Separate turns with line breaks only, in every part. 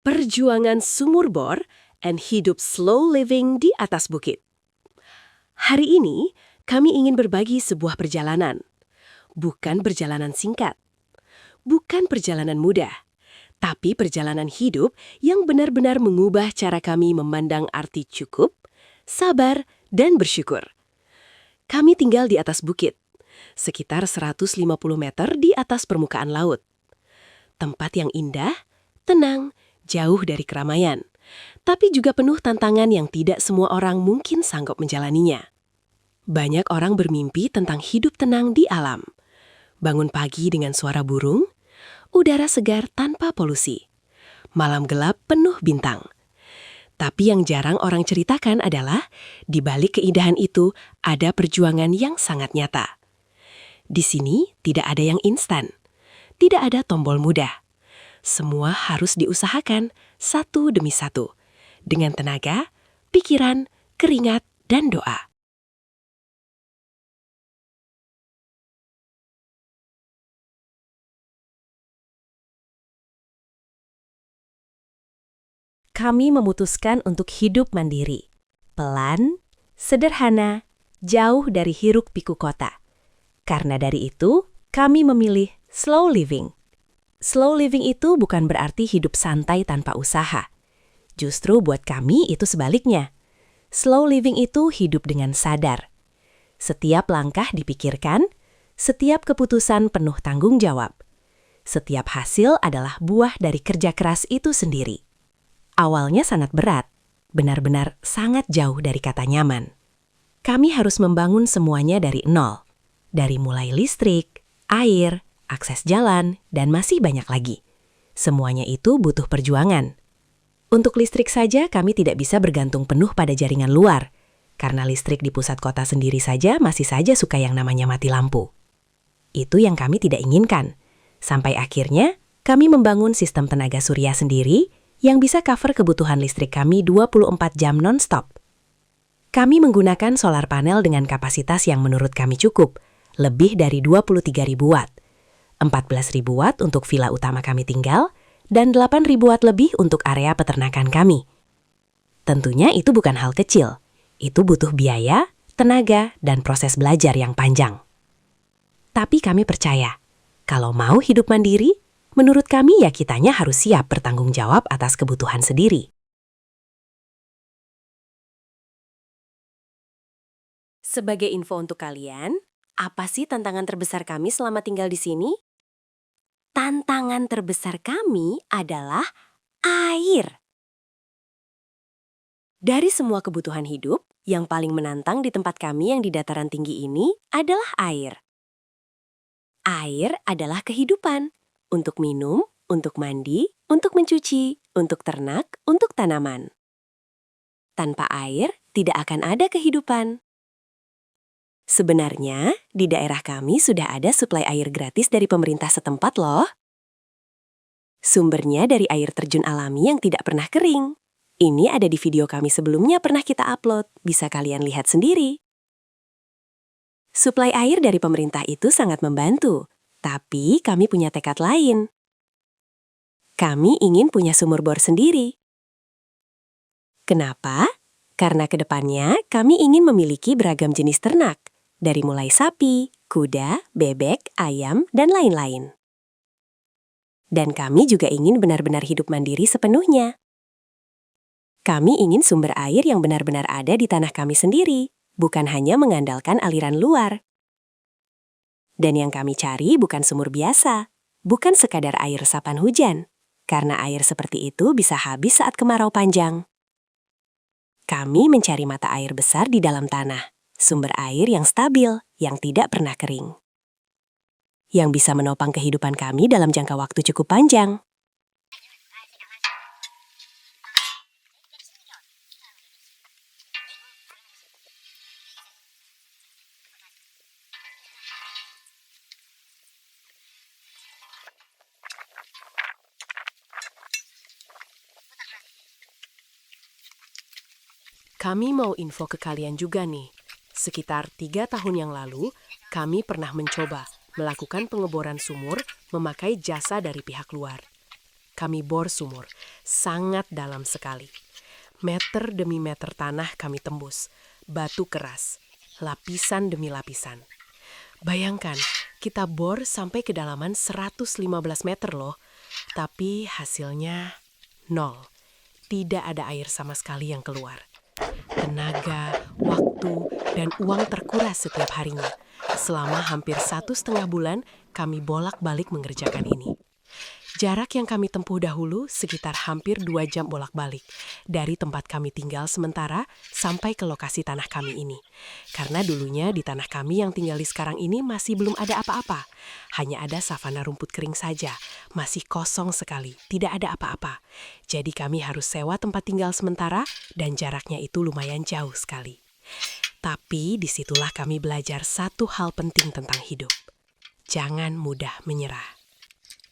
Perjuangan sumur bor and hidup slow living di atas bukit. Hari ini, kami ingin berbagi sebuah perjalanan. Bukan perjalanan singkat. Bukan perjalanan mudah. Tapi perjalanan hidup yang benar-benar mengubah cara kami memandang arti cukup, sabar, dan bersyukur. Kami tinggal di atas bukit, sekitar 150 meter di atas permukaan laut. Tempat yang indah, tenang, jauh dari keramaian, tapi juga penuh tantangan yang tidak semua orang mungkin sanggup menjalaninya. Banyak orang bermimpi tentang hidup tenang di alam. Bangun pagi dengan suara burung, udara segar tanpa polusi, malam gelap penuh bintang. Tapi yang jarang orang ceritakan adalah, di balik keindahan itu ada perjuangan yang sangat nyata. Di sini tidak ada yang instan, tidak ada tombol mudah. Semua harus diusahakan satu demi satu, dengan tenaga, pikiran, keringat, dan doa. Kami memutuskan untuk hidup mandiri, pelan, sederhana, jauh dari hiruk-pikuk kota. Karena dari itu, kami memilih slow living. Slow living itu bukan berarti hidup santai tanpa usaha. Justru buat kami itu sebaliknya. Slow living itu hidup dengan sadar. Setiap langkah dipikirkan, setiap keputusan penuh tanggung jawab. Setiap hasil adalah buah dari kerja keras itu sendiri. Awalnya sangat berat, benar-benar sangat jauh dari kata nyaman. Kami harus membangun semuanya dari nol. Dari mulai listrik, air, akses jalan, dan masih banyak lagi. Semuanya itu butuh perjuangan. Untuk listrik saja kami tidak bisa bergantung penuh pada jaringan luar, karena listrik di pusat kota sendiri saja masih saja suka yang namanya mati lampu. Itu yang kami tidak inginkan. Sampai akhirnya, kami membangun sistem tenaga surya sendiri yang bisa cover kebutuhan listrik kami 24 jam non-stop. Kami menggunakan solar panel dengan kapasitas yang menurut kami cukup, lebih dari 23.000 watt. 14.000 watt untuk villa utama kami tinggal, dan 8.000 watt lebih untuk area peternakan kami. Tentunya itu bukan hal kecil. Itu butuh biaya, tenaga, dan proses belajar yang panjang. Tapi kami percaya, kalau mau hidup mandiri, menurut kami ya kitanya harus siap bertanggung jawab atas kebutuhan sendiri. Sebagai info untuk kalian, apa sih tantangan terbesar kami selama tinggal di sini? Tantangan terbesar kami adalah air. Dari semua kebutuhan hidup, yang paling menantang di tempat kami yang di dataran tinggi ini adalah air. Air adalah kehidupan. Untuk minum, untuk mandi, untuk mencuci, untuk ternak, untuk tanaman. Tanpa air, tidak akan ada kehidupan. Sebenarnya, di daerah kami sudah ada suplai air gratis dari pemerintah setempat loh. Sumbernya dari air terjun alami yang tidak pernah kering. Ini ada di video kami sebelumnya pernah kita upload, bisa kalian lihat sendiri. Suplai air dari pemerintah itu sangat membantu, tapi kami punya tekad lain. Kami ingin punya sumur bor sendiri. Kenapa? Karena ke depannya kami ingin memiliki beragam jenis ternak. Dari mulai sapi, kuda, bebek, ayam, dan lain-lain. Dan kami juga ingin benar-benar hidup mandiri sepenuhnya. Kami ingin sumber air yang benar-benar ada di tanah kami sendiri, bukan hanya mengandalkan aliran luar. Dan yang kami cari bukan sumur biasa, bukan sekadar air resapan hujan, karena air seperti itu bisa habis saat kemarau panjang. Kami mencari mata air besar di dalam tanah. Sumber air yang stabil, yang tidak pernah kering. Yang bisa menopang kehidupan kami dalam jangka waktu cukup panjang. Kami mau info ke kalian juga nih. Sekitar 3 tahun yang lalu, kami pernah mencoba melakukan pengeboran sumur memakai jasa dari pihak luar. kami bor sumur, sangat dalam sekali. Meter demi meter tanah kami tembus, batu keras, lapisan demi lapisan. Bayangkan, kita bor sampai kedalaman 115 meter loh, tapi hasilnya nol. Tidak ada air sama sekali yang keluar. Tenaga, waktu, dan uang terkuras setiap harinya. Selama hampir 1,5 bulan, kami bolak-balik mengerjakan ini. Jarak yang kami tempuh dahulu sekitar hampir 2 jam bolak-balik dari tempat kami tinggal sementara sampai ke lokasi tanah kami ini. Karena dulunya di tanah kami yang tinggal di sekarang ini masih belum ada apa-apa. Hanya ada savana rumput kering saja, masih kosong sekali, tidak ada apa-apa. Jadi kami harus sewa tempat tinggal sementara dan jaraknya itu lumayan jauh sekali. Tapi disitulah kami belajar satu hal penting tentang hidup. Jangan mudah menyerah.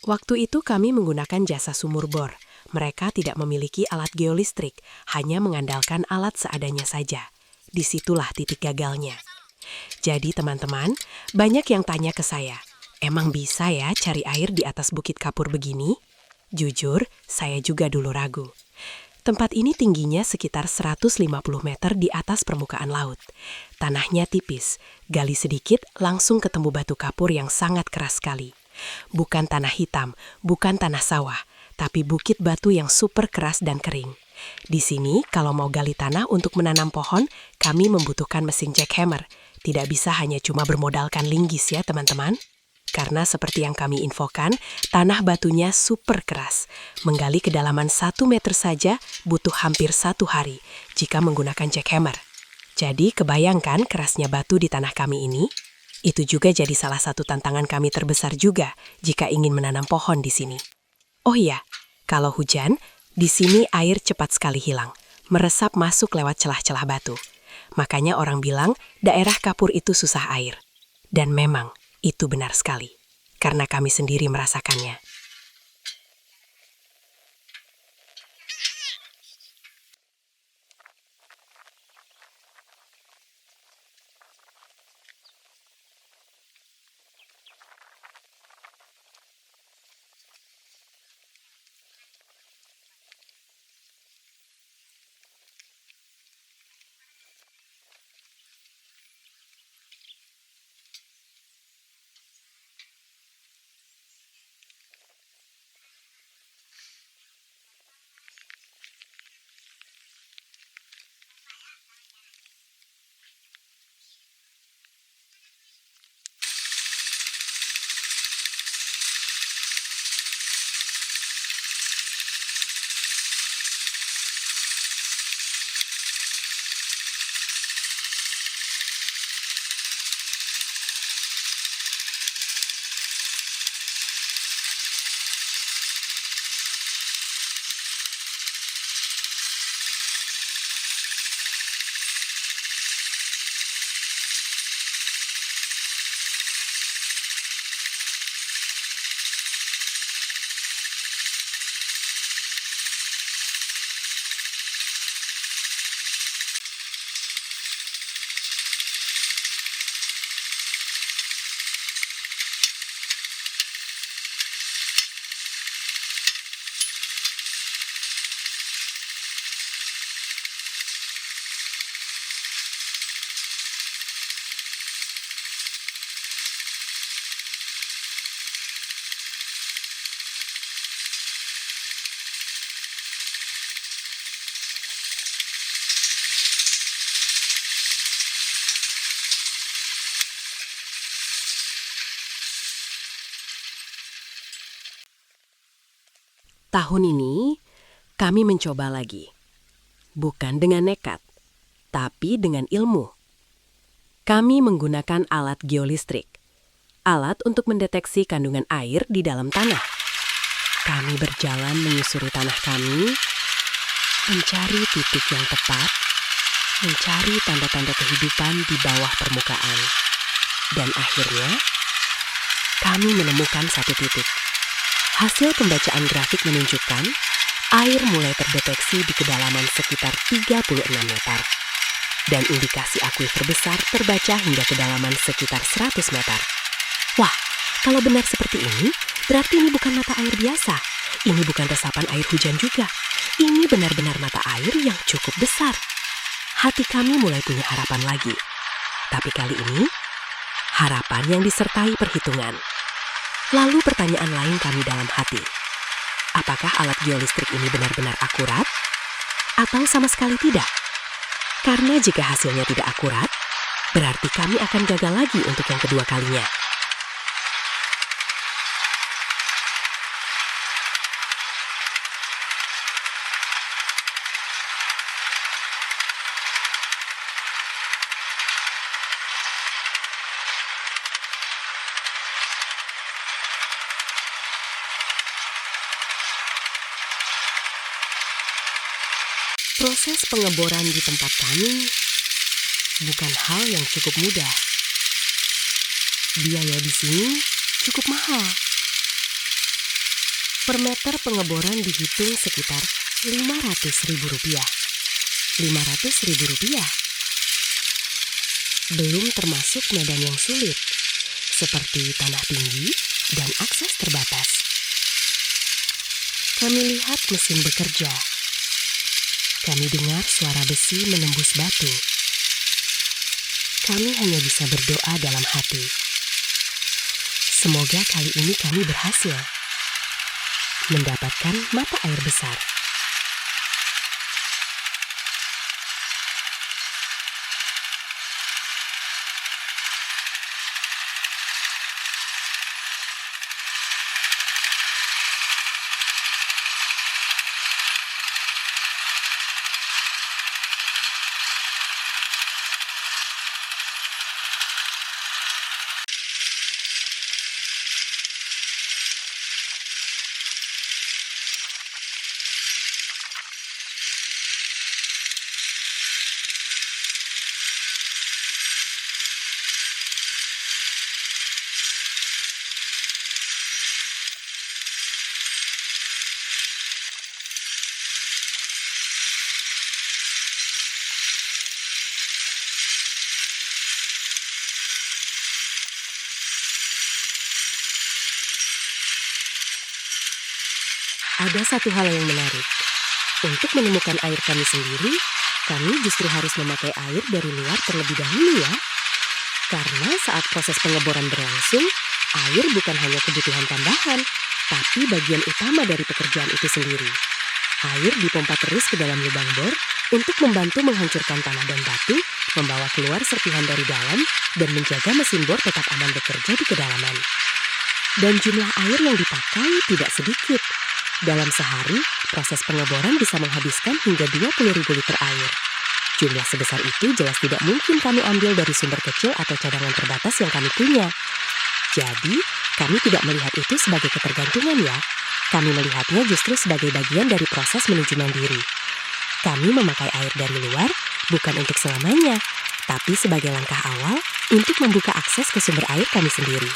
Waktu itu kami menggunakan jasa sumur bor. Mereka tidak memiliki alat geolistrik, hanya mengandalkan alat seadanya saja. Disitulah titik gagalnya. Jadi teman-teman, banyak yang tanya ke saya, emang bisa ya cari air di atas bukit kapur begini? Jujur, saya juga dulu ragu. Tempat ini tingginya sekitar 150 meter di atas permukaan laut. Tanahnya tipis, gali sedikit langsung ketemu batu kapur yang sangat keras sekali. Bukan tanah hitam, bukan tanah sawah, tapi bukit batu yang super keras dan kering. Di sini, kalau mau gali tanah untuk menanam pohon, kami membutuhkan mesin jackhammer. Tidak bisa hanya cuma bermodalkan linggis ya teman-teman. Karena seperti yang kami infokan, tanah batunya super keras. Menggali kedalaman 1 meter saja butuh hampir 1 hari jika menggunakan jackhammer. Jadi kebayangkan kerasnya batu di tanah kami ini? Itu juga jadi salah satu tantangan kami terbesar juga jika ingin menanam pohon di sini. Oh iya, kalau hujan, di sini air cepat sekali hilang, meresap masuk lewat celah-celah batu. Makanya orang bilang daerah kapur itu susah air. Dan memang itu benar sekali, karena kami sendiri merasakannya. Tahun ini, kami mencoba lagi. Bukan dengan nekat, tapi dengan ilmu. Kami menggunakan alat geolistrik, alat untuk mendeteksi kandungan air di dalam tanah. Kami berjalan menyusuri tanah kami, mencari titik yang tepat, mencari tanda-tanda kehidupan di bawah permukaan. Dan akhirnya, kami menemukan satu titik. Hasil pembacaan grafik menunjukkan air mulai terdeteksi di kedalaman sekitar 36 meter. Dan indikasi akuifer besar terbaca hingga kedalaman sekitar 100 meter. Wah, kalau benar seperti ini, berarti ini bukan mata air biasa. Ini bukan resapan air hujan juga. Ini benar-benar mata air yang cukup besar. Hati kami mulai punya harapan lagi. Tapi kali ini, harapan yang disertai perhitungan. Lalu pertanyaan lain kami dalam hati. Apakah alat geolistrik ini benar-benar akurat? Atau sama sekali tidak? Karena jika hasilnya tidak akurat, berarti kami akan gagal lagi untuk yang kedua kalinya. Proses pengeboran di tempat kami bukan hal yang cukup mudah. Biaya di sini cukup mahal. Per meter pengeboran dihitung sekitar Rp500.000. Rp500.000. Belum termasuk medan yang sulit, seperti tanah tinggi dan akses terbatas. Kami lihat mesin bekerja. Kami dengar suara besi menembus batu. Kami hanya bisa berdoa dalam hati. Semoga kali ini kami berhasil mendapatkan mata air besar. Ada satu hal yang menarik. Untuk menemukan air kami sendiri, kami justru harus memakai air dari luar terlebih dahulu ya. Karena saat proses pengeboran berlangsung, air bukan hanya kebutuhan tambahan, tapi bagian utama dari pekerjaan itu sendiri. Air dipompa terus ke dalam lubang bor untuk membantu menghancurkan tanah dan batu, membawa keluar serpihan dari dalam, dan menjaga mesin bor tetap aman bekerja di kedalaman. Dan jumlah air yang dipakai tidak sedikit. Dalam sehari, proses pengeboran bisa menghabiskan hingga 20.000 liter air. Jumlah sebesar itu jelas tidak mungkin kami ambil dari sumber kecil atau cadangan terbatas yang kami punya. Jadi, kami tidak melihat itu sebagai ketergantungan ya. Kami melihatnya justru sebagai bagian dari proses menuju mandiri. Kami memakai air dari luar bukan untuk selamanya, tapi sebagai langkah awal untuk membuka akses ke sumber air kami sendiri.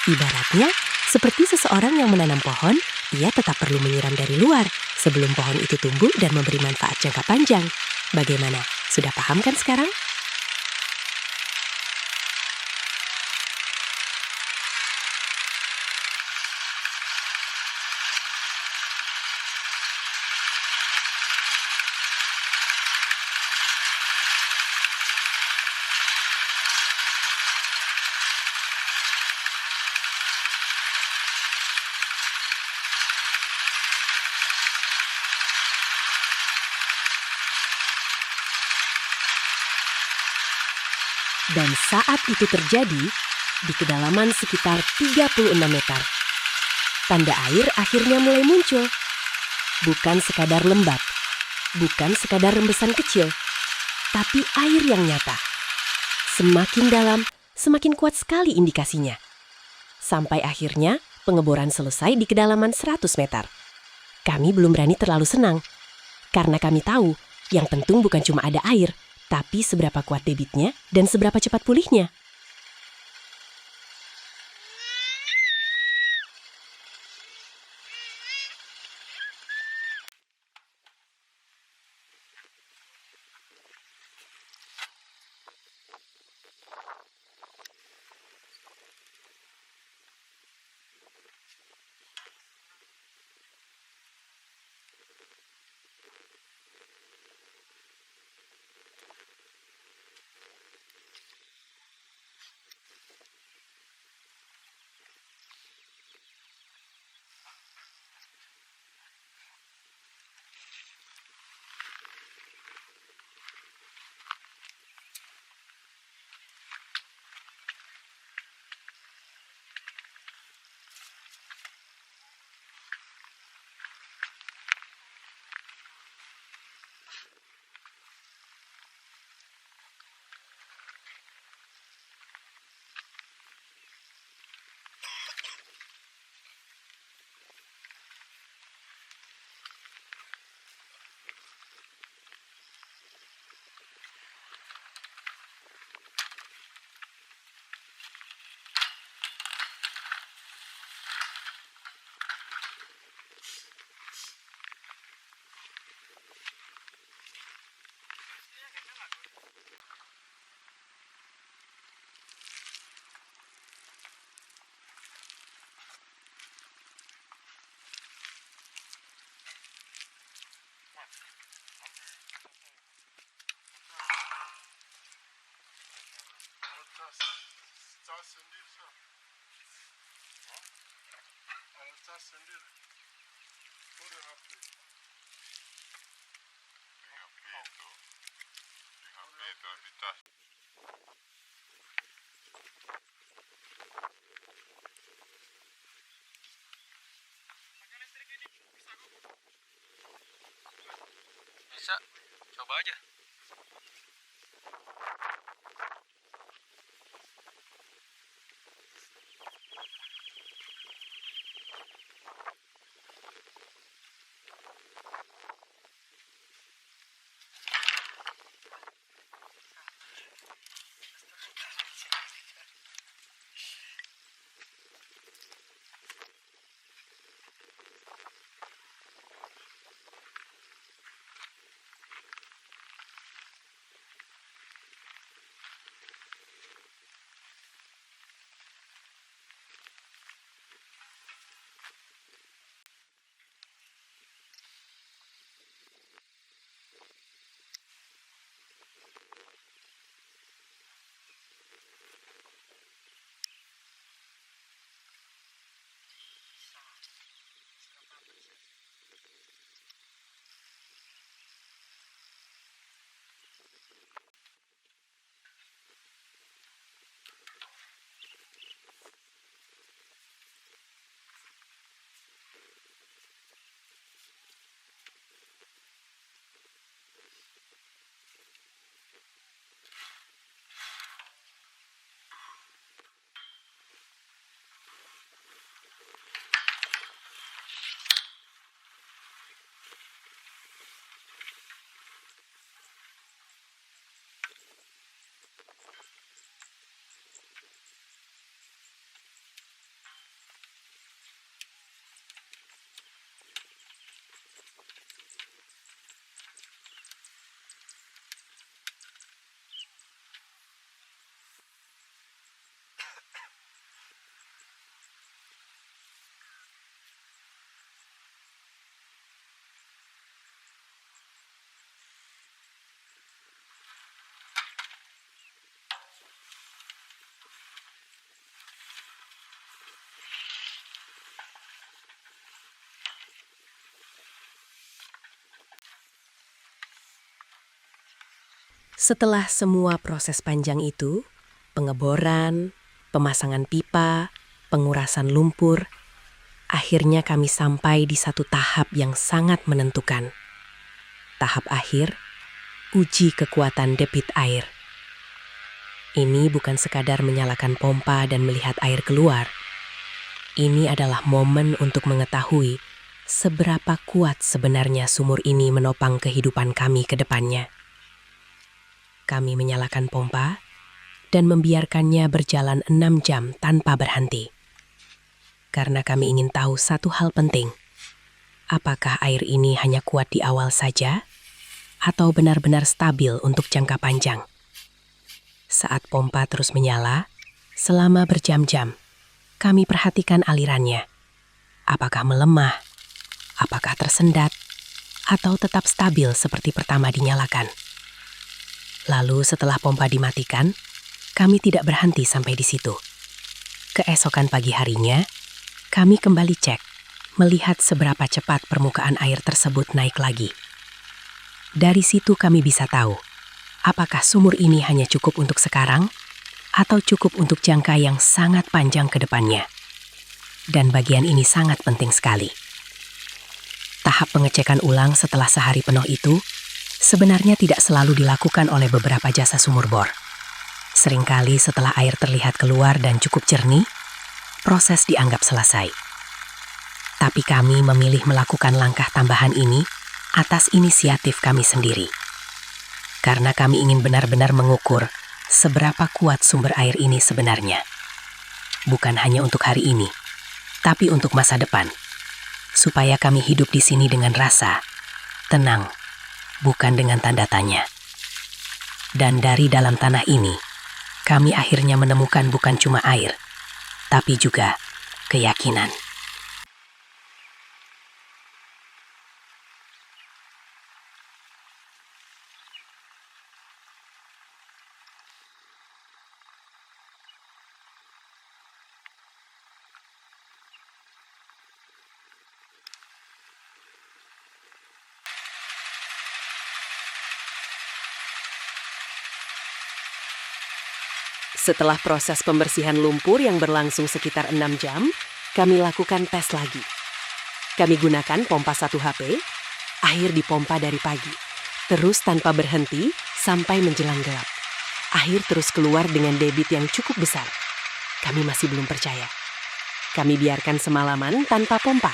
Ibaratnya, seperti seseorang yang menanam pohon, ia tetap perlu menyiram dari luar sebelum pohon itu tumbuh dan memberi manfaat jangka panjang. Bagaimana? Sudah paham kan sekarang? Dan saat itu terjadi, di kedalaman sekitar 36 meter, tanda air akhirnya mulai muncul. Bukan sekadar lembab, bukan sekadar rembesan kecil, tapi air yang nyata. Semakin dalam, semakin kuat sekali indikasinya. Sampai akhirnya pengeboran selesai di kedalaman 100 meter. Kami belum berani terlalu senang, karena kami tahu yang penting bukan cuma ada air, tapi seberapa kuat debitnya dan seberapa cepat pulihnya.
Bisa, coba aja.
Setelah semua proses panjang itu, pengeboran, pemasangan pipa, pengurasan lumpur, akhirnya kami sampai di satu tahap yang sangat menentukan. Tahap akhir, uji kekuatan debit air. Ini bukan sekadar menyalakan pompa dan melihat air keluar. Ini adalah momen untuk mengetahui seberapa kuat sebenarnya sumur ini menopang kehidupan kami ke depannya. Kami menyalakan pompa dan membiarkannya berjalan 6 jam tanpa berhenti. Karena kami ingin tahu satu hal penting. Apakah air ini hanya kuat di awal saja atau benar-benar stabil untuk jangka panjang? Saat pompa terus menyala, selama berjam-jam, kami perhatikan alirannya. Apakah melemah, apakah tersendat, atau tetap stabil seperti pertama dinyalakan? Lalu setelah pompa dimatikan, kami tidak berhenti sampai di situ. Keesokan pagi harinya, kami kembali cek, melihat seberapa cepat permukaan air tersebut naik lagi. Dari situ kami bisa tahu, apakah sumur ini hanya cukup untuk sekarang, atau cukup untuk jangka yang sangat panjang ke depannya. Dan bagian ini sangat penting sekali. Tahap pengecekan ulang setelah sehari penuh itu sebenarnya tidak selalu dilakukan oleh beberapa jasa sumur bor. Seringkali setelah air terlihat keluar dan cukup jernih, proses dianggap selesai. Tapi kami memilih melakukan langkah tambahan ini atas inisiatif kami sendiri. Karena kami ingin benar-benar mengukur seberapa kuat sumber air ini sebenarnya. Bukan hanya untuk hari ini, tapi untuk masa depan. Supaya kami hidup di sini dengan rasa tenang, bukan dengan tanda tanya. Dan dari dalam tanah ini, kami akhirnya menemukan bukan cuma air, tapi juga keyakinan. Setelah proses pembersihan lumpur yang berlangsung sekitar 6 jam, kami lakukan tes lagi. Kami gunakan pompa 1 HP, air dipompa dari pagi, Terus tanpa berhenti sampai menjelang gelap. Air terus keluar dengan debit yang cukup besar. Kami masih belum percaya. Kami biarkan semalaman tanpa pompa.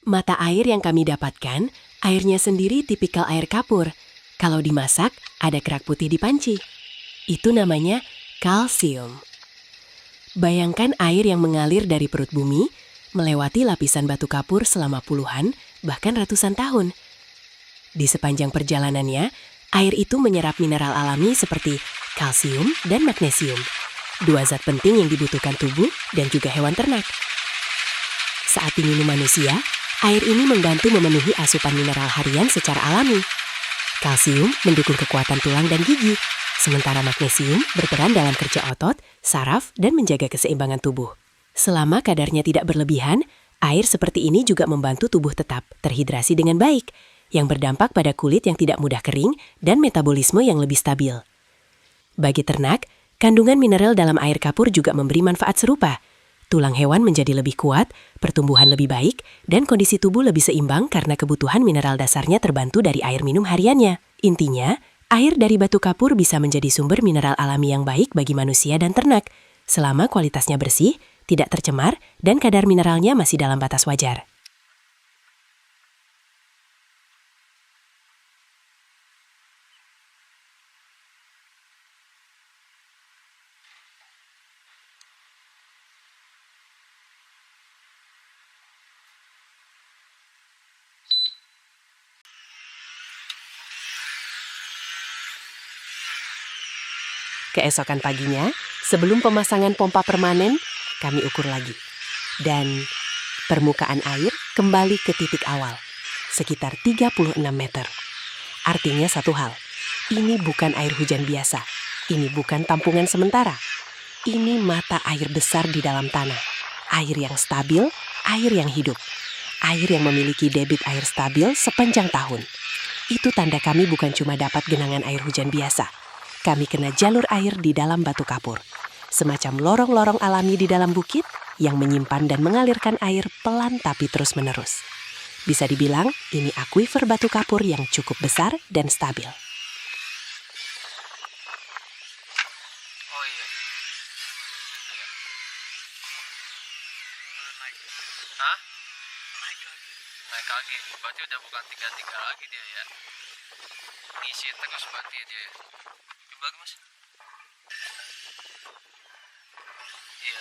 Mata air yang kami dapatkan, airnya sendiri tipikal air kapur. Kalau dimasak, ada kerak putih di panci. Itu namanya kalsium. Bayangkan air yang mengalir dari perut bumi, melewati lapisan batu kapur selama puluhan, bahkan ratusan tahun. Di sepanjang perjalanannya, air itu menyerap mineral alami seperti kalsium dan magnesium. Dua zat penting yang dibutuhkan tubuh dan juga hewan ternak. Saat diminum manusia, air ini membantu memenuhi asupan mineral harian secara alami. Kalsium mendukung kekuatan tulang dan gigi, sementara magnesium berperan dalam kerja otot, saraf, dan menjaga keseimbangan tubuh. Selama kadarnya tidak berlebihan, air seperti ini juga membantu tubuh tetap terhidrasi dengan baik, yang berdampak pada kulit yang tidak mudah kering dan metabolisme yang lebih stabil. Bagi ternak, kandungan mineral dalam air kapur juga memberi manfaat serupa. Tulang hewan menjadi lebih kuat, pertumbuhan lebih baik, dan kondisi tubuh lebih seimbang karena kebutuhan mineral dasarnya terbantu dari air minum hariannya. Intinya, air dari batu kapur bisa menjadi sumber mineral alami yang baik bagi manusia dan ternak, selama kualitasnya bersih, tidak tercemar, dan kadar mineralnya masih dalam batas wajar. Keesokan paginya, sebelum pemasangan pompa permanen, kami ukur lagi. Dan permukaan air kembali ke titik awal, sekitar 36 meter. Artinya satu hal, ini bukan air hujan biasa. Ini bukan tampungan sementara. Ini mata air besar di dalam tanah. Air yang stabil, air yang hidup. Air yang memiliki debit air stabil sepanjang tahun. Itu tanda kami bukan cuma dapat genangan air hujan biasa. Kami kena jalur air di dalam batu kapur. Semacam lorong-lorong alami di dalam bukit yang menyimpan dan mengalirkan air pelan tapi terus-menerus. Bisa dibilang, ini akuifer batu kapur yang cukup besar dan stabil.
Oh iya. Naik. Hah? Naik lagi. Naik lagi. Berarti udah bukan 3-3 lagi dia ya. Ngisi terus berarti dia ya. Coba mas. Iya.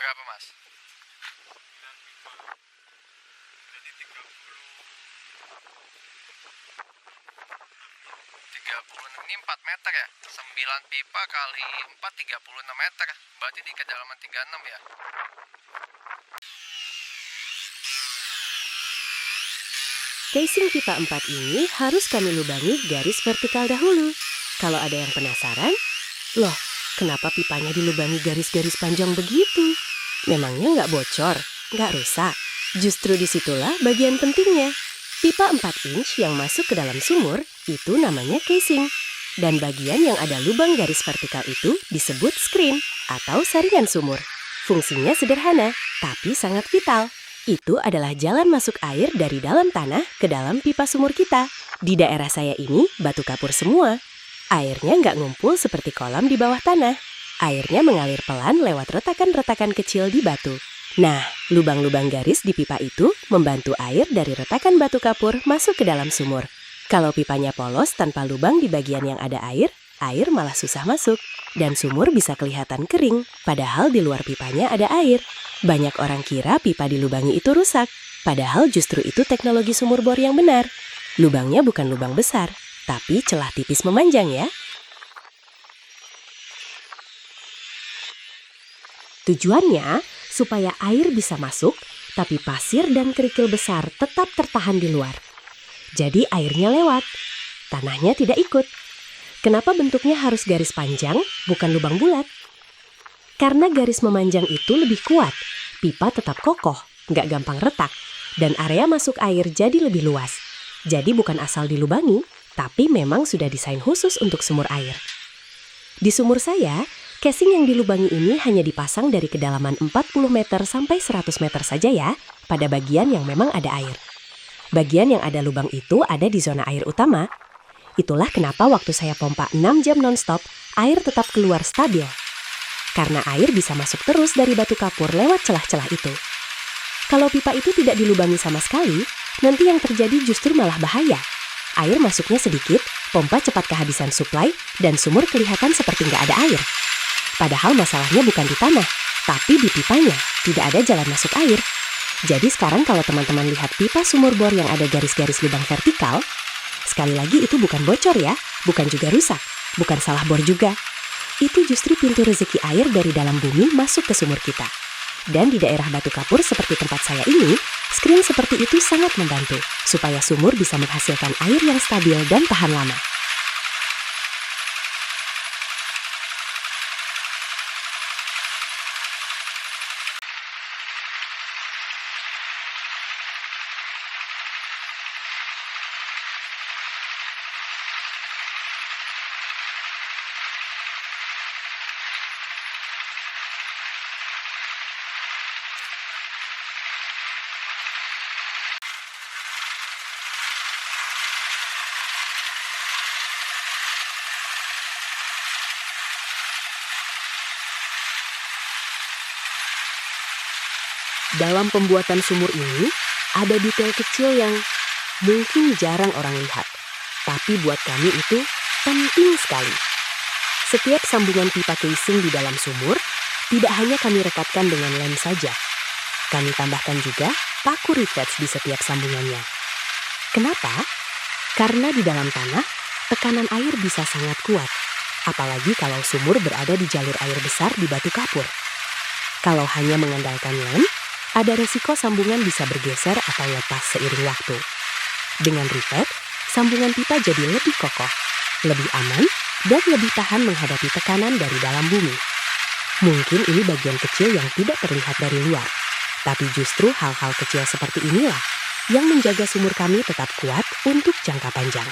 Berapa mas? 30. Ini 4 meter ya? 9 pipa kali 4, 36 meter. Berarti di kedalaman 36 ya?
Casing pipa 4 ini harus kami lubangi garis vertikal dahulu. Kalau ada yang penasaran, loh, kenapa pipanya dilubangi garis-garis panjang begitu? Memangnya nggak bocor, nggak rusak? Justru disitulah bagian pentingnya. Pipa 4 inch yang masuk ke dalam sumur itu namanya casing. Dan bagian yang ada lubang garis vertikal itu disebut screen atau saringan sumur. Fungsinya sederhana, tapi sangat vital. Itu adalah jalan masuk air dari dalam tanah ke dalam pipa sumur kita. Di daerah saya ini batu kapur semua. Airnya nggak ngumpul seperti kolam di bawah tanah. Airnya mengalir pelan lewat retakan-retakan kecil di batu. Nah, lubang-lubang garis di pipa itu membantu air dari retakan batu kapur masuk ke dalam sumur. Kalau pipanya polos tanpa lubang di bagian yang ada air malah susah masuk. Dan sumur bisa kelihatan kering, padahal di luar pipanya ada air. Banyak orang kira pipa dilubangi itu rusak, padahal justru itu teknologi sumur bor yang benar. Lubangnya bukan lubang besar, tapi celah tipis memanjang ya. Tujuannya supaya air bisa masuk, tapi pasir dan kerikil besar tetap tertahan di luar. Jadi airnya lewat, tanahnya tidak ikut. Kenapa bentuknya harus garis panjang, bukan lubang bulat? Karena garis memanjang itu lebih kuat, pipa tetap kokoh, nggak gampang retak, dan area masuk air jadi lebih luas. Jadi bukan asal dilubangi, tapi memang sudah desain khusus untuk sumur air. Di sumur saya, casing yang dilubangi ini hanya dipasang dari kedalaman 40 meter sampai 100 meter saja ya, pada bagian yang memang ada air. Bagian yang ada lubang itu ada di zona air utama. Itulah kenapa waktu saya pompa 6 jam non-stop, air tetap keluar stabil. Karena air bisa masuk terus dari batu kapur lewat celah-celah itu. Kalau pipa itu tidak dilubangi sama sekali, nanti yang terjadi justru malah bahaya. Air masuknya sedikit, pompa cepat kehabisan suplai, dan sumur kelihatan seperti nggak ada air. Padahal masalahnya bukan di tanah, tapi di pipanya, tidak ada jalan masuk air. Jadi sekarang kalau teman-teman lihat pipa sumur bor yang ada garis-garis lubang vertikal, sekali lagi itu bukan bocor ya, bukan juga rusak, bukan salah bor juga. Itu justru pintu rezeki air dari dalam bumi masuk ke sumur kita. Dan di daerah batu kapur seperti tempat saya ini, screen seperti itu sangat membantu supaya sumur bisa menghasilkan air yang stabil dan tahan lama. Dalam pembuatan sumur ini, ada detail kecil yang mungkin jarang orang lihat. Tapi buat kami itu penting sekali. Setiap sambungan pipa casing di dalam sumur, tidak hanya kami rekatkan dengan lem saja. Kami tambahkan juga paku rivets di setiap sambungannya. Kenapa? Karena di dalam tanah, tekanan air bisa sangat kuat. Apalagi kalau sumur berada di jalur air besar di batu kapur. Kalau hanya mengandalkan lem, ada resiko sambungan bisa bergeser atau lepas seiring waktu. Dengan rivet, sambungan pipa jadi lebih kokoh, lebih aman, dan lebih tahan menghadapi tekanan dari dalam bumi. Mungkin ini bagian kecil yang tidak terlihat dari luar, tapi justru hal-hal kecil seperti inilah yang menjaga sumur kami tetap kuat untuk jangka panjang.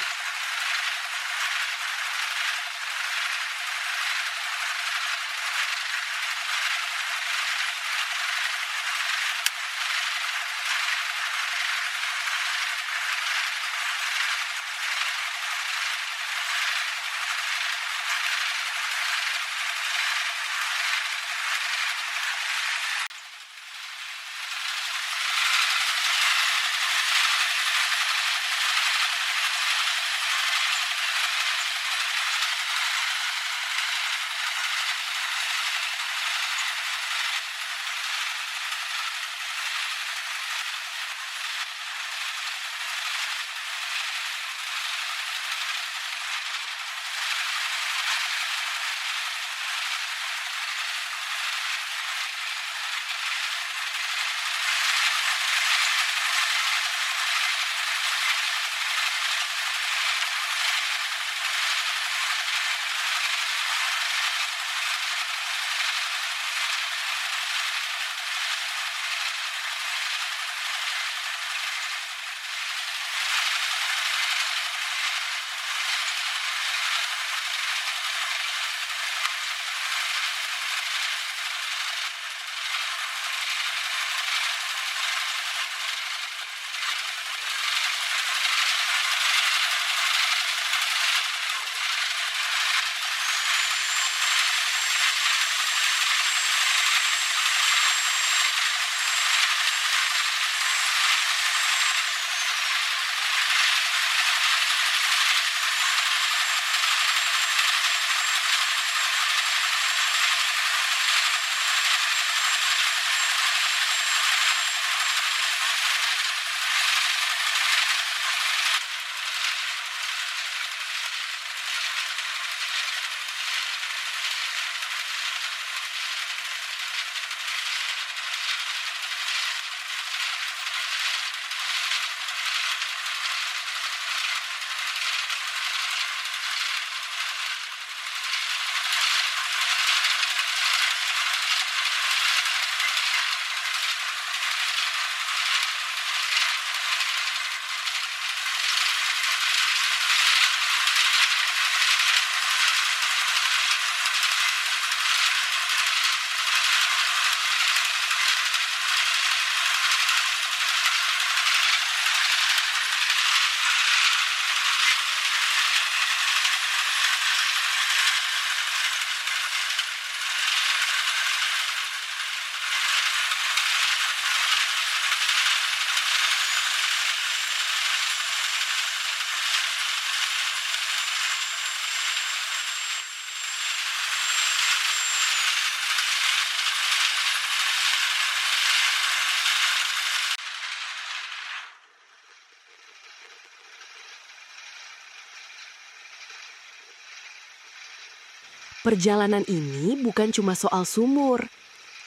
Perjalanan ini bukan cuma soal sumur.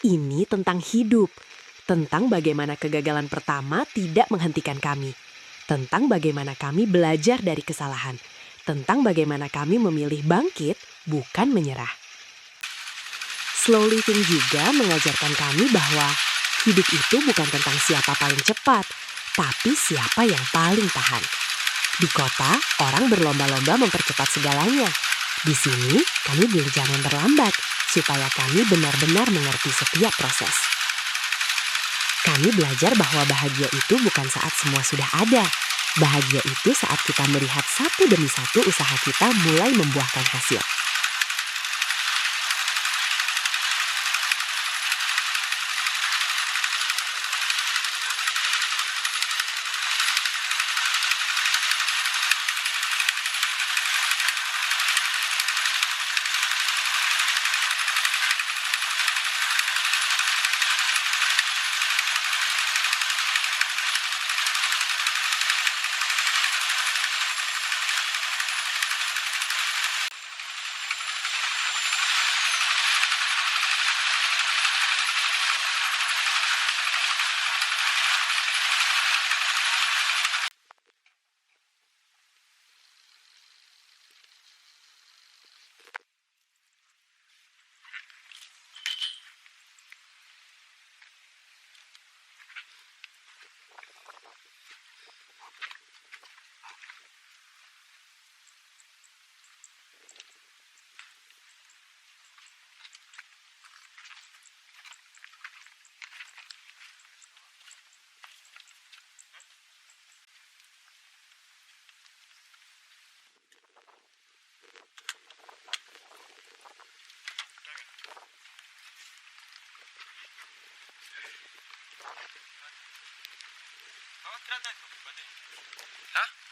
Ini tentang hidup, tentang bagaimana kegagalan pertama tidak menghentikan kami, tentang bagaimana kami belajar dari kesalahan, tentang bagaimana kami memilih bangkit, bukan menyerah. Slow living juga mengajarkan kami bahwa hidup itu bukan tentang siapa paling cepat, tapi siapa yang paling tahan. Di kota, orang berlomba-lomba mempercepat segalanya. Di sini, kami belajar memperlambat, supaya kami benar-benar mengerti setiap proses. Kami belajar bahwa bahagia itu bukan saat semua sudah ada. Bahagia itu saat kita melihat satu demi satu usaha kita mulai membuahkan hasil.
Hah?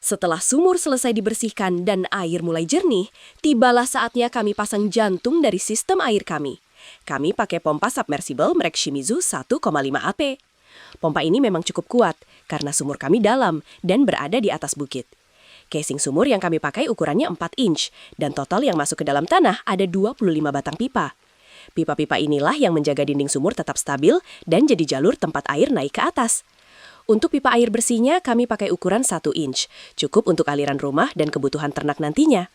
Setelah sumur selesai dibersihkan dan air mulai jernih, tibalah saatnya kami pasang jantung dari sistem air kami. Kami pakai pompa submersible merek Shimizu 1,5 AP. Pompa ini memang cukup kuat karena sumur kami dalam dan berada di atas bukit. Casing sumur yang kami pakai ukurannya 4 inch dan total yang masuk ke dalam tanah ada 25 batang pipa. Pipa-pipa inilah yang menjaga dinding sumur tetap stabil dan jadi jalur tempat air naik ke atas. Untuk pipa air bersihnya, kami pakai ukuran 1 inch, cukup untuk aliran rumah dan kebutuhan ternak nantinya.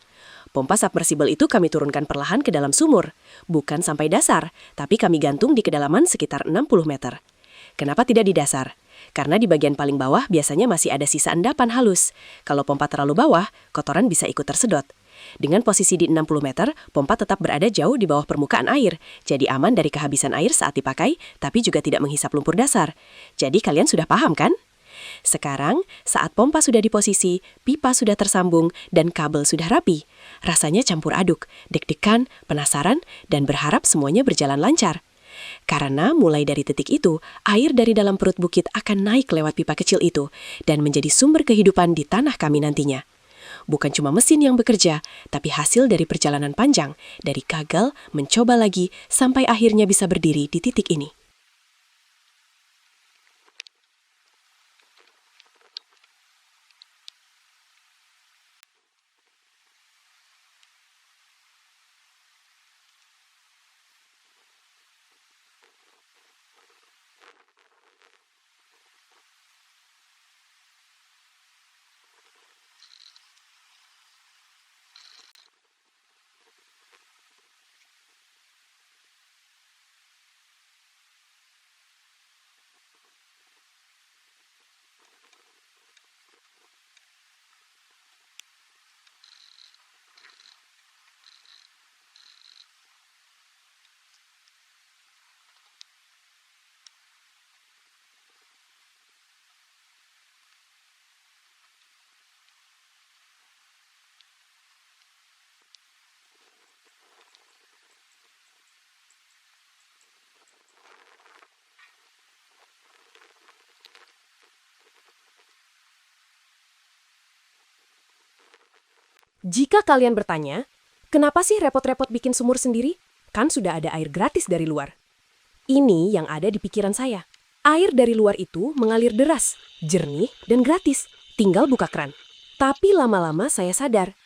Pompa submersible itu kami turunkan perlahan ke dalam sumur, bukan sampai dasar, tapi kami gantung di kedalaman sekitar 60 meter. Kenapa tidak di dasar? Karena di bagian paling bawah biasanya masih ada sisa endapan halus. Kalau pompa terlalu bawah, kotoran bisa ikut tersedot. Dengan posisi di 60 meter, pompa tetap berada jauh di bawah permukaan air, jadi aman dari kehabisan air saat dipakai, tapi juga tidak menghisap lumpur dasar. Jadi kalian sudah paham kan? Sekarang, saat pompa sudah di posisi, pipa sudah tersambung, dan kabel sudah rapi. Rasanya campur aduk, deg-degan, penasaran, dan berharap semuanya berjalan lancar. Karena mulai dari titik itu, air dari dalam perut bukit akan naik lewat pipa kecil itu, dan menjadi sumber kehidupan di tanah kami nantinya. Bukan cuma mesin yang bekerja, tapi hasil dari perjalanan panjang, dari gagal, mencoba lagi, sampai akhirnya bisa berdiri di titik ini.
Jika kalian bertanya, kenapa sih repot-repot bikin sumur sendiri? Kan sudah ada air gratis dari luar. Ini yang ada di pikiran saya. Air dari luar itu mengalir deras, jernih, dan gratis. Tinggal buka keran. Tapi lama-lama saya sadar,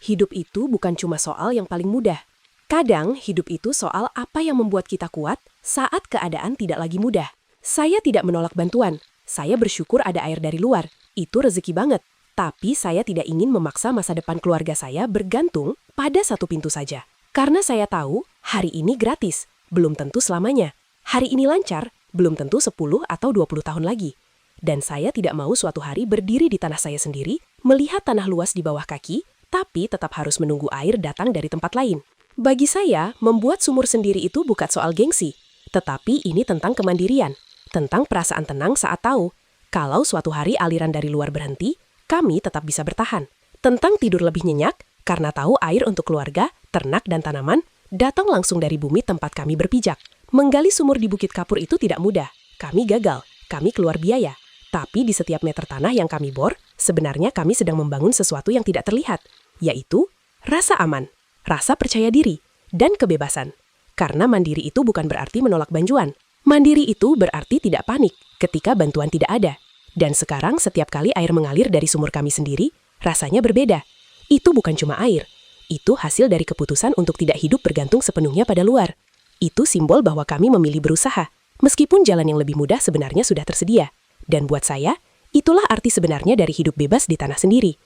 hidup itu bukan cuma soal yang paling mudah. Kadang hidup itu soal apa yang membuat kita kuat saat keadaan tidak lagi mudah. Saya tidak menolak bantuan. Saya bersyukur ada air dari luar. Itu rezeki banget. Tapi saya tidak ingin memaksa masa depan keluarga saya bergantung pada satu pintu saja. Karena saya tahu hari ini gratis, belum tentu selamanya. Hari ini lancar, belum tentu 10 atau 20 tahun lagi. Dan saya tidak mau suatu hari berdiri di tanah saya sendiri, melihat tanah luas di bawah kaki, tapi tetap harus menunggu air datang dari tempat lain. Bagi saya, membuat sumur sendiri itu bukan soal gengsi, tetapi ini tentang kemandirian, tentang perasaan tenang saat tahu, kalau suatu hari aliran dari luar berhenti, kami tetap bisa bertahan. Tentang tidur lebih nyenyak, karena tahu air untuk keluarga, ternak dan tanaman, datang langsung dari bumi tempat kami berpijak. Menggali sumur di Bukit Kapur itu tidak mudah. Kami gagal, kami keluar biaya. Tapi di setiap meter tanah yang kami bor, sebenarnya kami sedang membangun sesuatu yang tidak terlihat, yaitu rasa aman, rasa percaya diri, dan kebebasan. Karena mandiri itu bukan berarti menolak bantuan. Mandiri itu berarti tidak panik ketika bantuan tidak ada. Dan sekarang setiap kali air mengalir dari sumur kami sendiri, rasanya berbeda. Itu bukan cuma air. Itu hasil dari keputusan untuk tidak hidup bergantung sepenuhnya pada luar. Itu simbol bahwa kami memilih berusaha, meskipun jalan yang lebih mudah sebenarnya sudah tersedia. Dan buat saya, itulah arti sebenarnya dari hidup bebas di tanah sendiri.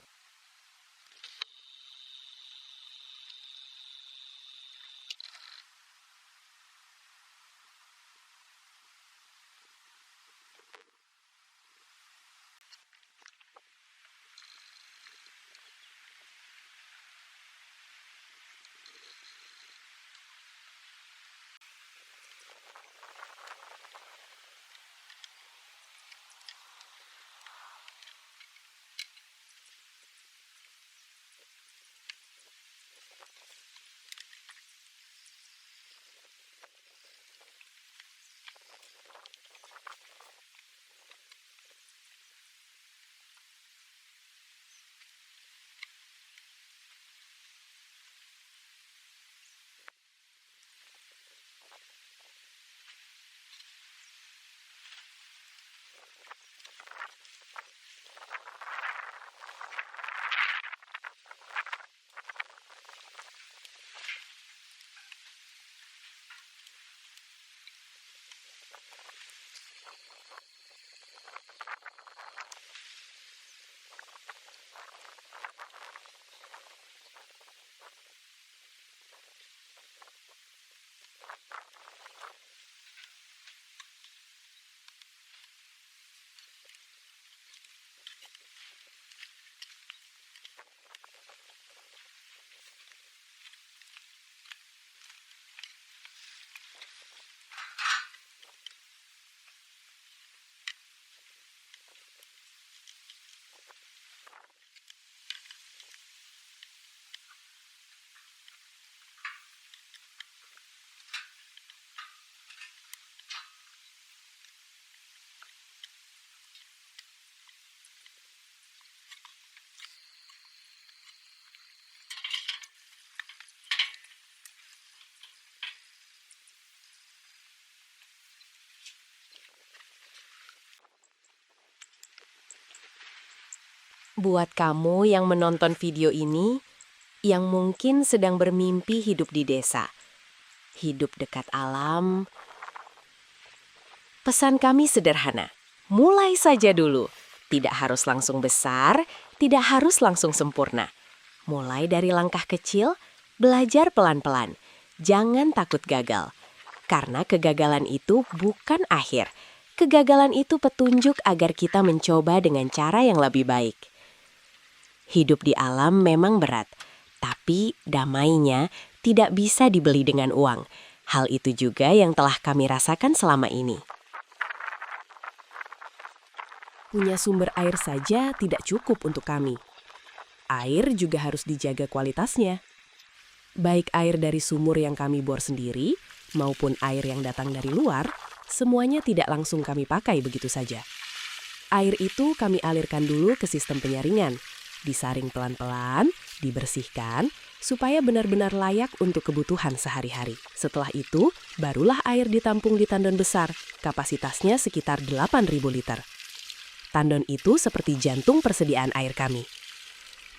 Buat kamu yang menonton video ini, yang mungkin sedang bermimpi hidup di desa, hidup dekat alam, pesan kami sederhana. Mulai saja dulu. Tidak harus langsung besar, tidak harus langsung sempurna. Mulai dari langkah kecil, belajar pelan-pelan. Jangan takut gagal. Karena kegagalan itu bukan akhir. Kegagalan itu petunjuk agar kita mencoba dengan cara yang lebih baik. Hidup di alam memang berat, tapi damainya tidak bisa dibeli dengan uang. Hal itu juga yang telah kami rasakan selama ini. Punya sumber air saja tidak cukup untuk kami. Air juga harus dijaga kualitasnya. Baik air dari sumur yang kami bor sendiri, maupun air yang datang dari luar, semuanya tidak langsung kami pakai begitu saja. Air itu kami alirkan dulu ke sistem penyaringan, disaring pelan-pelan, dibersihkan, supaya benar-benar layak untuk kebutuhan sehari-hari. Setelah itu, barulah air ditampung di tandon besar, kapasitasnya sekitar 8.000 liter. Tandon itu seperti jantung persediaan air kami.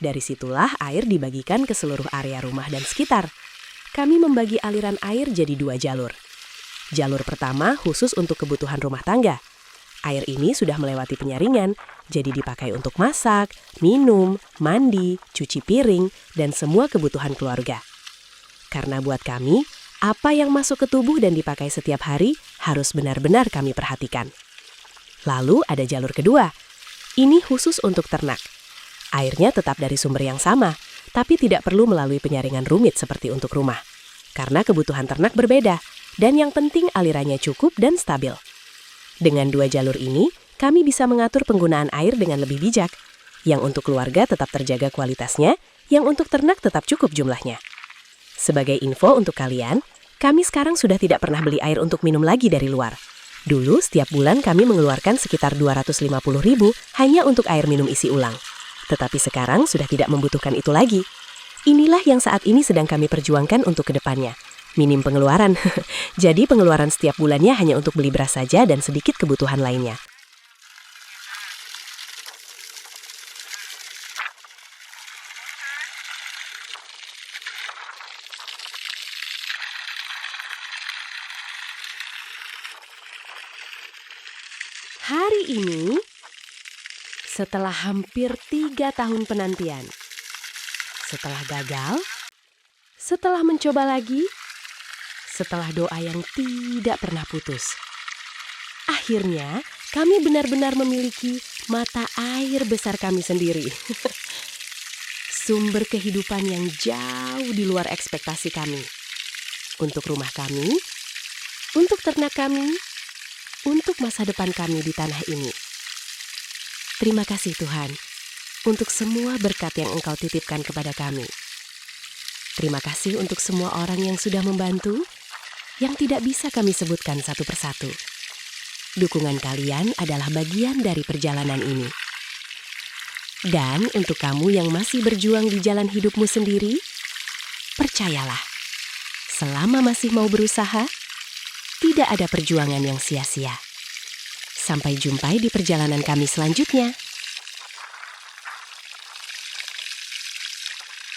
Dari situlah air dibagikan ke seluruh area rumah dan sekitar. Kami membagi aliran air jadi 2 jalur. Jalur pertama khusus untuk kebutuhan rumah tangga. Air ini sudah melewati penyaringan, jadi dipakai untuk masak, minum, mandi, cuci piring, dan semua kebutuhan keluarga. Karena buat kami, apa yang masuk ke tubuh dan dipakai setiap hari harus benar-benar kami perhatikan. Lalu ada jalur kedua. Ini khusus untuk ternak. Airnya tetap dari sumber yang sama, tapi tidak perlu melalui penyaringan rumit seperti untuk rumah. Karena kebutuhan ternak berbeda, dan yang penting alirannya cukup dan stabil. Dengan 2 jalur ini, kami bisa mengatur penggunaan air dengan lebih bijak. Yang untuk keluarga tetap terjaga kualitasnya, yang untuk ternak tetap cukup jumlahnya. Sebagai info untuk kalian, kami sekarang sudah tidak pernah beli air untuk minum lagi dari luar. Dulu, setiap bulan kami mengeluarkan sekitar 250.000 hanya untuk air minum isi ulang. Tetapi sekarang sudah tidak membutuhkan itu lagi. Inilah yang saat ini sedang kami perjuangkan untuk kedepannya. Minim pengeluaran. Jadi pengeluaran setiap bulannya hanya untuk beli beras saja dan sedikit kebutuhan lainnya. Hari ini, setelah hampir 3 tahun penantian, setelah gagal, setelah mencoba lagi, setelah doa yang tidak pernah putus, akhirnya kami benar-benar memiliki mata air besar kami sendiri. Sumber kehidupan yang jauh di luar ekspektasi kami. Untuk rumah kami, untuk ternak kami, untuk masa depan kami di tanah ini. Terima kasih Tuhan, untuk semua berkat yang Engkau titipkan kepada kami. Terima kasih untuk semua orang yang sudah membantu, yang tidak bisa kami sebutkan satu persatu. Dukungan kalian adalah bagian dari perjalanan ini. Dan untuk kamu yang masih berjuang di jalan hidupmu sendiri, percayalah, selama masih mau berusaha, tidak ada perjuangan yang sia-sia. Sampai jumpa di perjalanan kami selanjutnya.